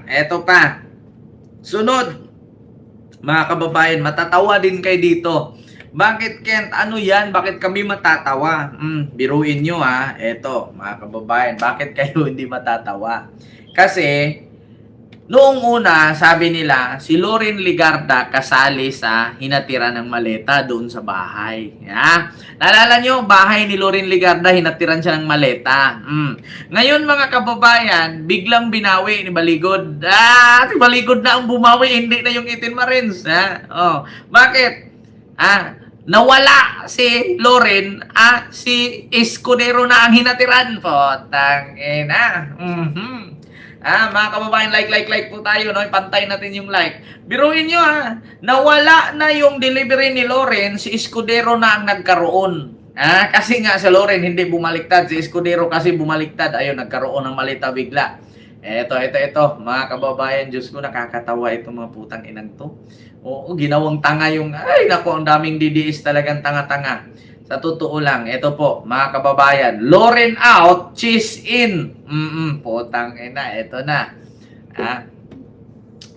Eto pa. Sunod, mga kababayan, matatawa din kayo dito. Bakit, Kent? Ano yan? Bakit kami matatawa? Biruin nyo ha. Eto, mga kababayan, bakit kayo hindi matatawa? Kasi, noong una, sabi nila, si Loren Ligarda kasali sa hinatiran ng maleta doon sa bahay. Naalala nyo, bahay ni Loren Ligarda, hinatiran siya ng maleta. Ngayon mga kababayan, biglang binawi ni Baligod. Si Baligod na ang bumawi, hindi na yung Itin Marines. Bakit? Nawala si Loren, si Escudero na ang hinatiran. Potang ina. Mga kababayan, like po tayo, no? Pantay natin yung like. Biruin nyo, nawala na yung delivery ni Loren, si Escudero na ang nagkaroon. Kasi nga si Loren hindi bumaliktad, si Escudero kasi bumaliktad. Ayun, nagkaroon ng malita bigla. Ito, mga kababayan, Diyos ko, nakakatawa itong mga putang inang to. Oo, ginawang tanga yung, ay nako, ang daming DDS talagang tanga-tanga. Sa totoo lang, ito po, mga kababayan, Loren out, cheese in. Putang ina, ito na.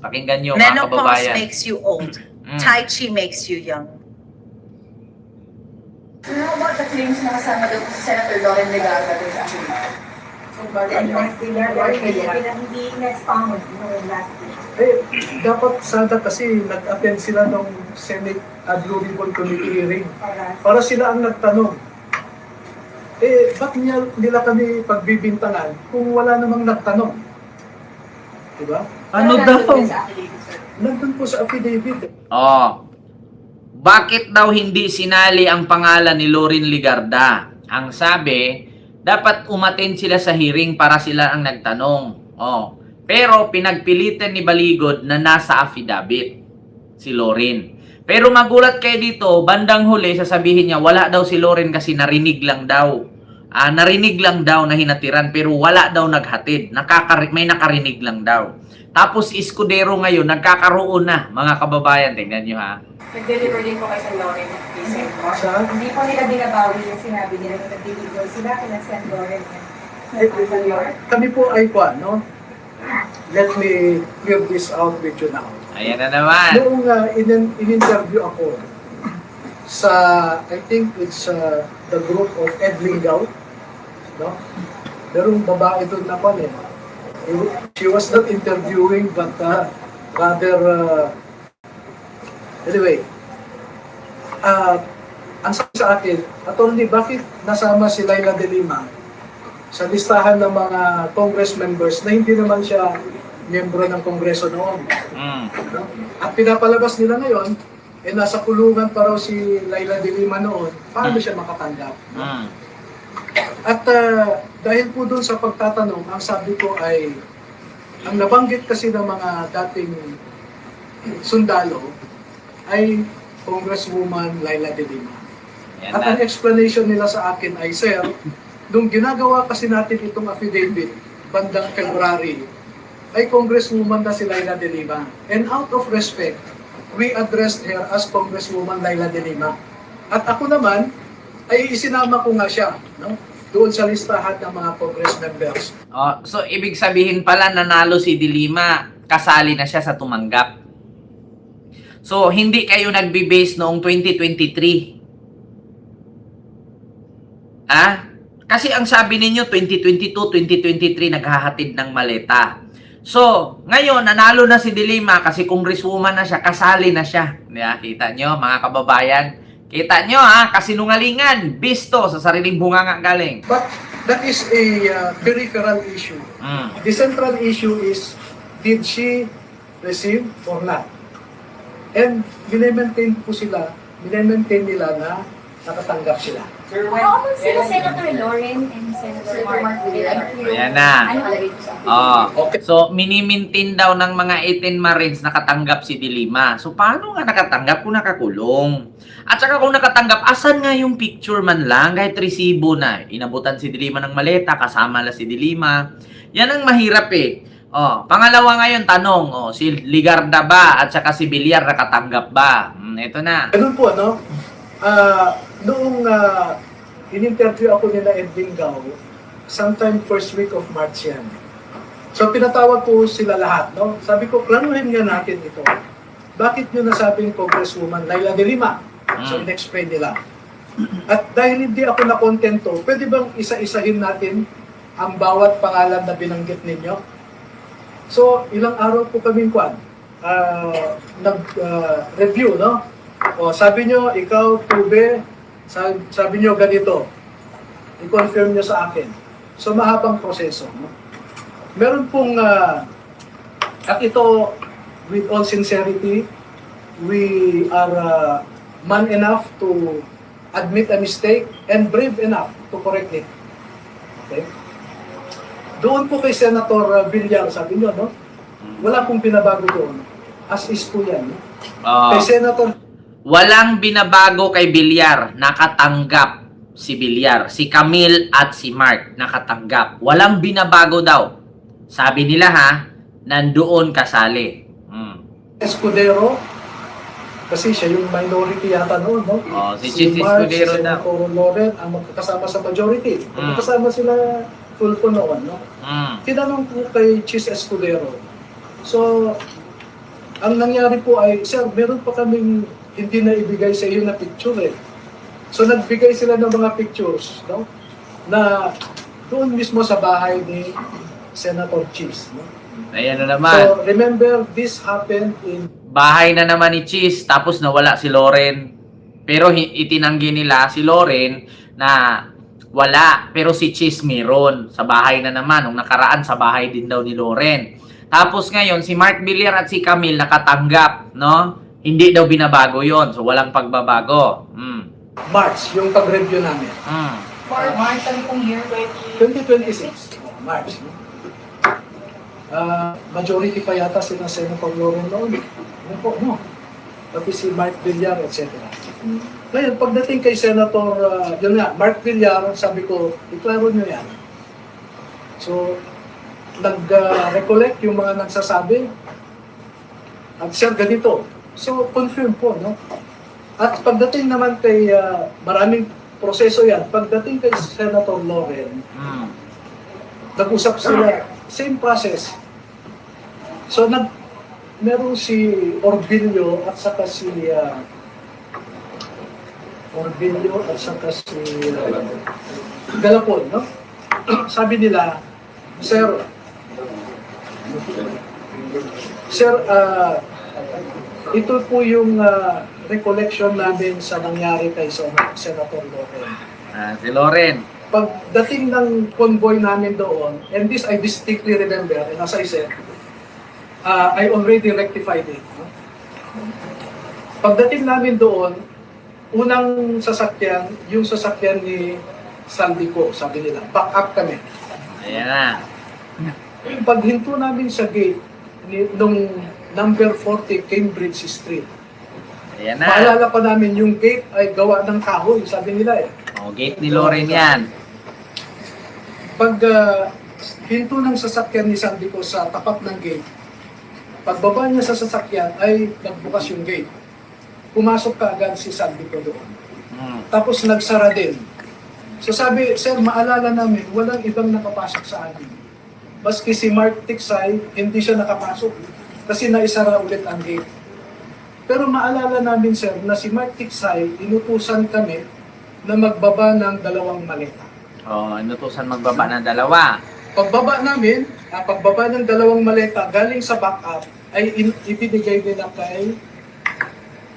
Pakinggan nyo, mga kababayan. Menopause makes you old. Tai Chi makes you young. You know about the claims na kasama daw si Senator Loren Legarda doon sa akin? Hindi na-expound last week. Dapat sana kasi nag-attend sila ng Senate Blue Ribbon Committee hearing para sila ang nagtanong. Ba't nila kami pagbibintangan kung wala namang nagtanong? Diba? Ano daw? Nandun po sa affidavit. Bakit daw hindi sinali ang pangalan ni Loren Ligarda? Ang sabi, dapat umattend sila sa hearing para sila ang nagtanong. Pero pinagpilitan ni Baligod na nasa affidavit si Loren. Pero magulat kayo dito, bandang huli sasabihin niya wala daw si Loren kasi narinig lang daw. Narinig lang daw na hinatiran pero wala daw naghatid. May nakarinig lang daw. Tapos Escudero ngayon nagkakaroon na, mga kababayan, tingnan niyo ha. Nag-deliver din po kay Sen. Loren. Hindi po nila binabawi yung sinabi nila na nag-deliver sila kay Sen. Loren. Kami po ay no? Let me clear this out with you now. Ayan na naman. Noong in-interview ako sa, I think it's the group of Ed Lingaw, no? Merong babae doon na pala. She was not interviewing but rather anyway, ang sabi sa akin, Atty. Bakit nasama si Laila de Lima sa listahan ng mga Congress members na hindi naman siya miyembro ng Kongreso noon? At pinapalabas nila ngayon, nasa kulungan pa raw si Laila de Lima noon, paano siya makatanggap? At dahil po doon sa pagtatanong, ang sabi ko ay, ang nabanggit kasi ng mga dating sundalo ay Congresswoman Laila de Lima. At ang explanation nila sa akin ay, Sir, nung ginagawa kasi natin itong affidavit, bandang February, ay Congresswoman na si Laila de Lima. And out of respect, we addressed her as Congresswoman Laila de Lima. At ako naman, ay isinama ko nga siya, no? Doon sa listahan ng mga Congress members. So, ibig sabihin pala, nanalo si De Lima, kasali na siya sa tumanggap. So, hindi kayo nagbe-base noong 2023. Kasi ang sabi ninyo, 2022, 2023, naghahatid ng maleta. So, ngayon, nanalo na si De Lima kasi congresswoman na siya, kasali na siya. Kita nyo, mga kababayan? Kita nyo, kasinungalingan, bisto, sa sariling bunganga galing. But that is a peripheral issue. The central issue is, did she receive or not? And minemaintain po sila, minemaintain nila na nakatanggap sila. How about sila Senator Loren and Senator Mark? Ayan na. Okay. So, minimintin daw ng mga 18 Marines nakatanggap si De Lima. So, paano nga nakatanggap kung nakakulong? At saka kung nakatanggap, asan nga yung picture man lang? Kahit resibo na. Inabutan si De Lima ng maleta, kasama la si De Lima. Yan ang mahirap pangalawa ngayon, tanong, si Ligarda ba at saka si Villar nakatanggap ba? Ito na. Ganun po, no? Noong in-interview ako nila Ed Lingaw, sometime first week of March yan. So pinatawag ko sila lahat, no? Sabi ko, planuhin nga natin ito. Bakit nyo nasabing Congresswoman Laila de Lima? So in-explain nila. At dahil hindi ako nakontento, pwede bang isa-isahin natin ang bawat pangalan na binanggit ninyo? So ilang araw po kaming nag-review, no? O, sabi nyo, ikaw, Tube, sabi nyo ganito. I-confirm nyo sa akin. So mahabang proseso, no? Meron pong, at ito, with all sincerity, we are man enough to admit a mistake and brave enough to correct it. Okay? Doon po kay Senator Villar, sabi nyo, no? Wala pong pinabago doon. As is po yan. No? Kay Senator... Walang binabago kay Villar. Nakatanggap si Villar. Si Camille at si Mark nakatanggap. Walang binabago daw. Sabi nila nandoon kasali. Escudero, kasi siya yung minority yata noon, no? Si Chief Escudero si na. Senator Loren ang magkakasama sa majority. Magkakasama sila Tulfo noon, no? Tinanong po kay Chief Escudero. So, ang nangyari po ay, sir, meron pa kaming hindi na ibigay sa iyo na picture eh. So, nagbigay sila ng mga pictures, no? Na doon mismo sa bahay ni Senator Cheese, no? Ayan na naman. So, remember, this happened in... Bahay na naman ni Cheese, tapos nawala si Loren. Pero itinanggi nila si Loren na wala. Pero si Cheese meron. Sa bahay na naman. Nung nakaraan, sa bahay din daw ni Loren. Tapos ngayon, si Mark Villar at si Camille nakatanggap, no? Hindi daw binabago yon, so walang pagbabago. March, yung pag-review namin. March, ano pong year? 2026. March. Majority pa yata sila Senator Loren noon. Ano po, no? Pati si Mark Villar, etc. Ngayon, pagdating kay Senator, yun nga, Mark Villar, sabi ko, iklaro nyo yan. So, nag-recollect yung mga nagsasabi. At sir, ganito. So, confirm po, no? At pagdating naman kay, maraming proseso yan, pagdating kay Senator Loren, nag-usap sila, same process. So, meron si Orbilio at saka si Galapon, no? Sabi nila, Sir, ito po yung recollection namin sa nangyari kay Senator Loren. Si Loren. Pagdating ng convoy namin doon, and this I distinctly remember, and as I said, I already rectified it. No? Pagdating namin doon, unang sasakyan, yung sasakyan ni Saldico, sabi nila, back up kami. Ayan na. Paghinto namin sa gate, nung number 40 Cambridge Street, Ayan na. maalala pa namin yung gate ay gawa ng kahoy, sabi nila eh. Gate ni Loren yan. Pag hinto ng sasakyan ni Saldico sa tapat ng gate, pagbaba niya sa sasakyan ay nagbukas yung gate. Pumasok kaagad si Saldico doon. Tapos nagsara din. So sabi, sir, maalala namin, walang ibang nakapasok sa amin. Baski si Mark Tiksay, hindi siya nakapasok kasi naisara ulit ang gate. Pero maalala namin, sir, na si Mark Tiksay, inutusan kami na magbaba ng 2 maleta. Inutusan magbaba ng 2. Pagbaba namin, pagbaba ng 2 maleta galing sa backup, ay ibinigay nila kay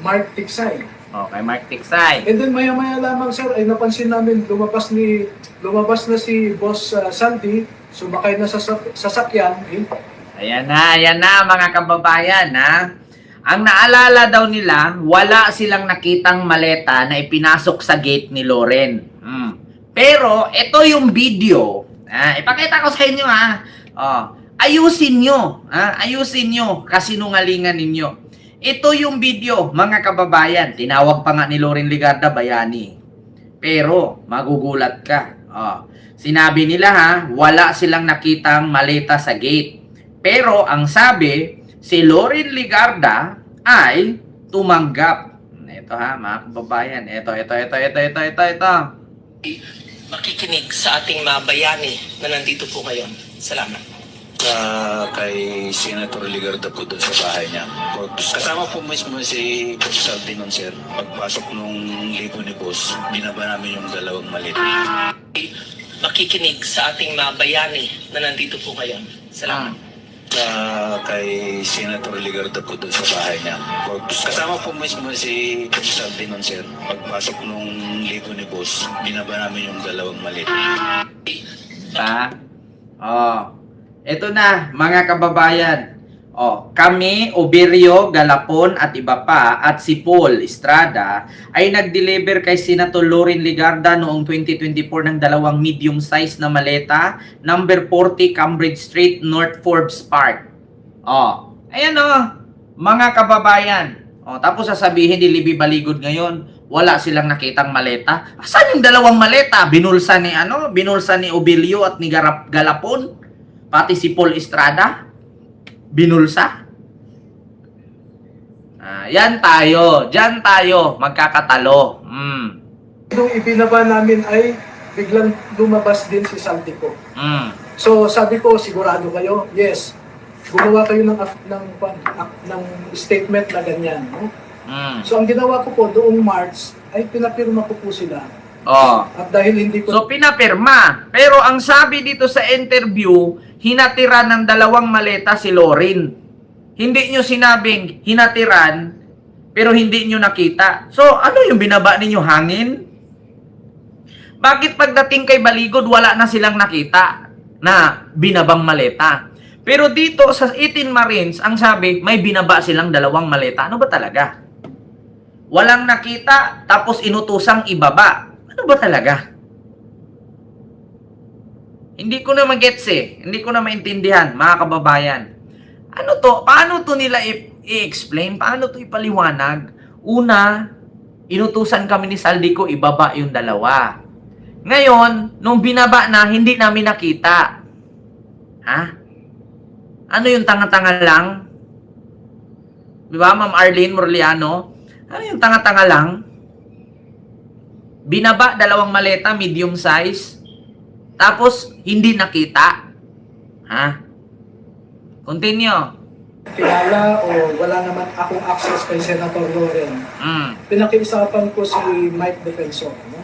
Mark Tiksay. Kay Mark Tiksay. And then maya-maya lamang, sir, ay napansin namin lumabas na si Boss Sandy, sumakay na sa sasakyan. Ayan na mga kababayan, Ang naalala daw nila, wala silang nakitang maleta na ipinasok sa gate ni Loren. Pero, ito yung video. Ipakita ko sa inyo, ayusin nyo. Ayusin nyo. Kasinungalingan ninyo. Ito yung video, mga kababayan. Tinawag pa nga ni Loren Legarda bayani. Pero, magugulat ka. Sinabi nila wala silang nakitang maleta sa gate. Pero, ang sabi, si Loren Legarda ay tumanggap. Ito mga kababayan. Ito. Makikinig sa ating mga bayani na nandito po ngayon. Salamat. Kay Senator Ligarda po doon sa bahay niya. Kasama po mismo si Saldi nun, sir. Pagpasok nung libo ni boss, binaba namin yung dalawang maliit. Makikinig sa ating mga bayani na nandito po ngayon. Salamat. Kay Senator Ligarda po doon sa bahay niya. Kasama po mismo si Saldi nun, sir. Pagpasok nung libo ni boss, binaba namin yung dalawang maliit. Pa? Oh. Ito na, mga kababayan. Oh, kami, Oberio, Galapon at iba pa at si Paul Estrada ay nag-deliver kay Senator Loren Legarda noong 2024 ng dalawang medium size na maleta, number 40 Cambridge Street, North Forbes Park. Oh, ayan oh, mga kababayan. Oh, tapos sasabihin ni Libby Baligod ngayon, wala silang nakitang maleta. Asan yung dalawang maleta? Binulsa ni Oberio at ni Galapon? Pati si Paul Estrada? Binulsa? Yan tayo. Diyan tayo. Magkakatalo. Nung ibinaba namin ay biglang lumabas din si Saldico. So sabi ko, sigurado kayo? Yes. Gumawa kayo ng statement na ganyan. No? So ang ginawa ko po doong March ay pinapirma ko po sila. Oh. At dahil hindi ko... So pinapirma. Pero ang sabi dito sa interview, hinatiran ng dalawang maleta si Loren. Hindi nyo sinabing hinatiran, pero hindi nyo nakita. So ano yung binaba ninyo, hangin? Bakit pagdating kay Baligod, wala na silang nakita na binabang maleta? Pero dito sa 18 Marines, ang sabi, may binaba silang dalawang maleta. Ano ba talaga? Walang nakita, tapos inutusang ibaba. Ano ba talaga? Hindi ko na magets Hindi ko na maintindihan, mga kababayan. Ano to? Paano to nila i-explain? Paano to ipaliwanag? Una, inutusan kami ni Saldico, ibaba yung dalawa. Ngayon, nung binaba na, hindi namin nakita. Ha? Ano yung tanga-tanga lang? Di ba, Ma'am Arlene Morliano? Ano yung tanga-tanga lang? Binaba, dalawang maleta, medium size. Tapos, hindi nakita. Ha? Continue. Kilala o wala naman akong access kay Senator Loren. Pinakiusapan ko si Mike Defensor. No?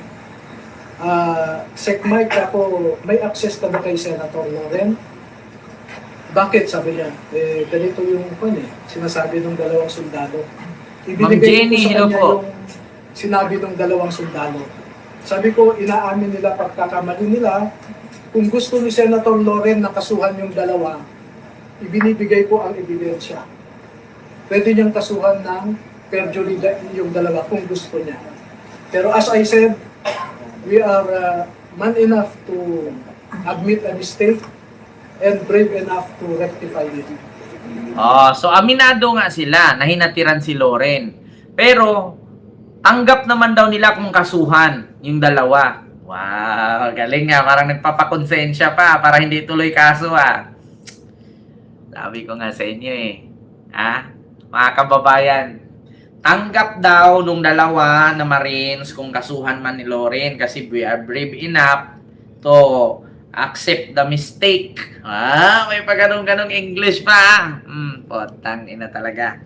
Sec Mike, ako, may access ka ba kay Senator Loren? Bakit? Sabi niya. Ganito yung sinasabi ng dalawang sundalo. Ma'am Jenny, hello po. yung sinabi ng dalawang sundalo. Sabi ko, inaamin nila pagkakamali nila. Kung gusto ni Senator Loren na kasuhan yung dalawa, ibinibigay ko ang ebidensya. Pwede niyang kasuhan ng perjury yung dalawa kung gusto niya. Pero as I said, we are man enough to admit a mistake and brave enough to rectify it. So aminado nga sila na hinatiran si Loren. Pero tanggap naman daw nila kung kasuhan yung dalawa. Wow, galing nga. Parang nagpapakonsensya pa para hindi tuloy kaso Sabi ko nga sa inyo mga kababayan, tanggap daw nung dalawa na Marines kung kasuhan man ni Loren kasi we are brave enough to accept the mistake. May pa ganong English pa. Potang ina talaga.